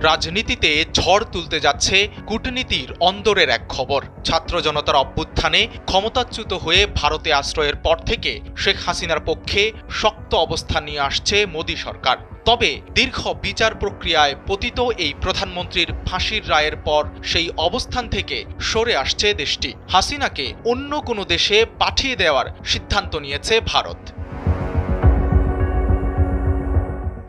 রাজনীতিতে ঝড় তুলতে যাচ্ছে কূটনীতির অন্দরের এক খবর। ছাত্র জনতার অভ্যুত্থানে ক্ষমতাচ্যুত হয়ে ভারতে আশ্রয়ের পর থেকে শেখ হাসিনার পক্ষে শক্ত অবস্থান নিয়ে আসছে মোদী সরকার। তবে দীর্ঘ বিচার প্রক্রিয়ায় পতিত এই প্রধানমন্ত্রীর ফাঁসির রায়ের পর সেই অবস্থান থেকে সরে আসছে দেশটি। হাসিনাকে অন্য কোনো দেশে পাঠিয়ে দেওয়ার সিদ্ধান্ত নিয়েছে ভারত।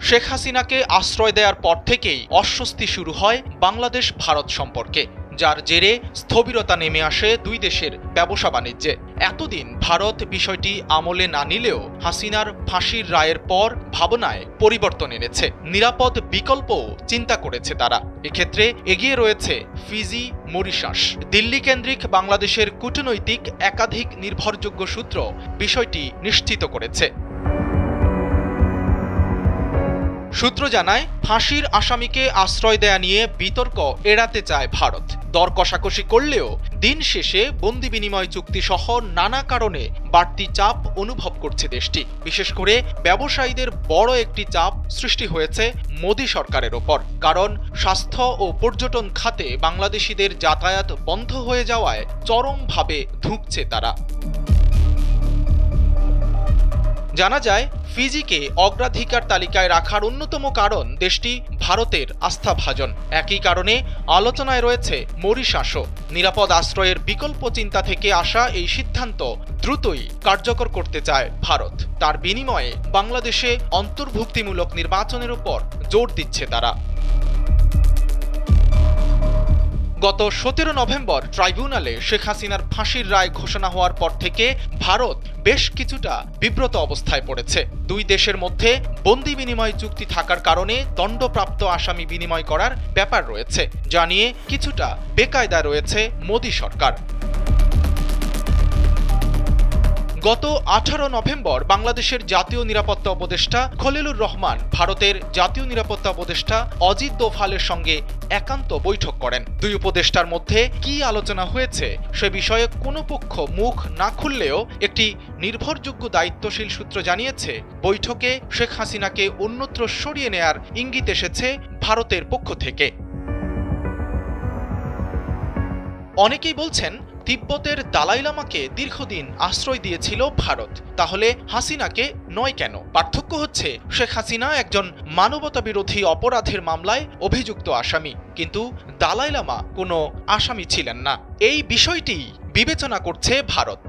শেখ হাসিনাকে আশ্রয় দেওয়ার পর থেকেই অস্বস্তি শুরু হয় বাংলাদেশ ভারত সম্পর্কে, যার জেরে স্থবিরতা নেমে আসে দুই দেশের ব্যবসা বাণিজ্যে। এতদিন ভারত বিষয়টি আমলে না নিলেও হাসিনার ফাঁসির রায়ের পর ভাবনায় পরিবর্তন এনেছে। নিরাপদ বিকল্পও চিন্তা করেছে তারা। এক্ষেত্রে এগিয়ে রয়েছে ফিজি, মরিশাস। দিল্লি কেন্দ্রিক বাংলাদেশের কূটনৈতিক একাধিক নির্ভরযোগ্য সূত্র বিষয়টি নিশ্চিত করেছে। সূত্র জানায়, ফাঁসির আসামিকে আশ্রয় দেয়া নিয়ে বিতর্ক এড়াতে চায় ভারত। দর কষাকষি করলেও দিন শেষে বন্দি বিনিময় চুক্তি সহ নানা কারণে বাড়তি চাপ অনুভব করছে দেশটি। বিশেষ করে ব্যবসায়ীদের বড় একটি চাপ সৃষ্টি হয়েছে মোদী সরকারের ওপর। কারণ স্বাস্থ্য ও পর্যটন খাতে বাংলাদেশিদের যাতায়াত বন্ধ হয়ে যাওয়ায় চরমভাবে ধুঁকছে তারা। জানা যায়, ফিজিকে অগ্রাধিকার তালিকায় রাখার অন্যতম কারণ দেশটি ভারতের আস্থাভাজন। একই কারণে আলোচনায় রয়েছে মরিশাসও। নিরাপদ আশ্রয়ের বিকল্প চিন্তা থেকে আসা এই সিদ্ধান্ত দ্রুতই কার্যকর করতে চায় ভারত। তার বিনিময়ে বাংলাদেশে অন্তর্ভুক্তিমূলক নির্বাচনের উপর জোর দিচ্ছে তারা। গত 17 নভেম্বর ট্রাইব্যুনালে শেখ হাসিনার ফাঁসির রায় ঘোষণা হওয়ার পর থেকে ভারত বেশ কিছুটা বিব্রত অবস্থায় পড়েছে। দুই দেশের মধ্যে বন্দি বিনিময় চুক্তি থাকার কারণে দণ্ডপ্রাপ্ত আসামি বিনিময় করার ব্যাপার রয়েছে, যা নিয়ে কিছুটা বেকায়দা রয়েছে মোদী সরকার। গত 18 নভেম্বর বাংলাদেশের জাতীয় নিরাপত্তা উপদেষ্টা খলিলুর রহমান ভারতের জাতীয় নিরাপত্তা উপদেষ্টা অজিত দোভালের সঙ্গে একান্ত বৈঠক করেন। দুই উপদেষ্টার মধ্যে কি আলোচনা হয়েছে সে বিষয়ে কোনো পক্ষ মুখ না খুললেও একটি নির্ভরযোগ্য দায়িত্বশীল সূত্র জানিয়েছে, বৈঠকে শেখ হাসিনাকে অন্যত্র সরিয়ে নেয়ার ইঙ্গিত এসেছে ভারতের পক্ষ থেকে। অনেকেই বলছেন, তিব্বতের দালাই লামাকে দীর্ঘদিন আশ্রয় দিয়েছিল ভারত, তাহলে হাসিনাকে নয় কেন? পার্থক্য হচ্ছে, শেখ হাসিনা একজন মানবতা বিরোধী অপরাধের মামলায় অভিযুক্ত আসামি, কিন্তু দালাই লামা কোনো আসামি ছিলেন না। এই বিষয়টি বিবেচনা করছে ভারত।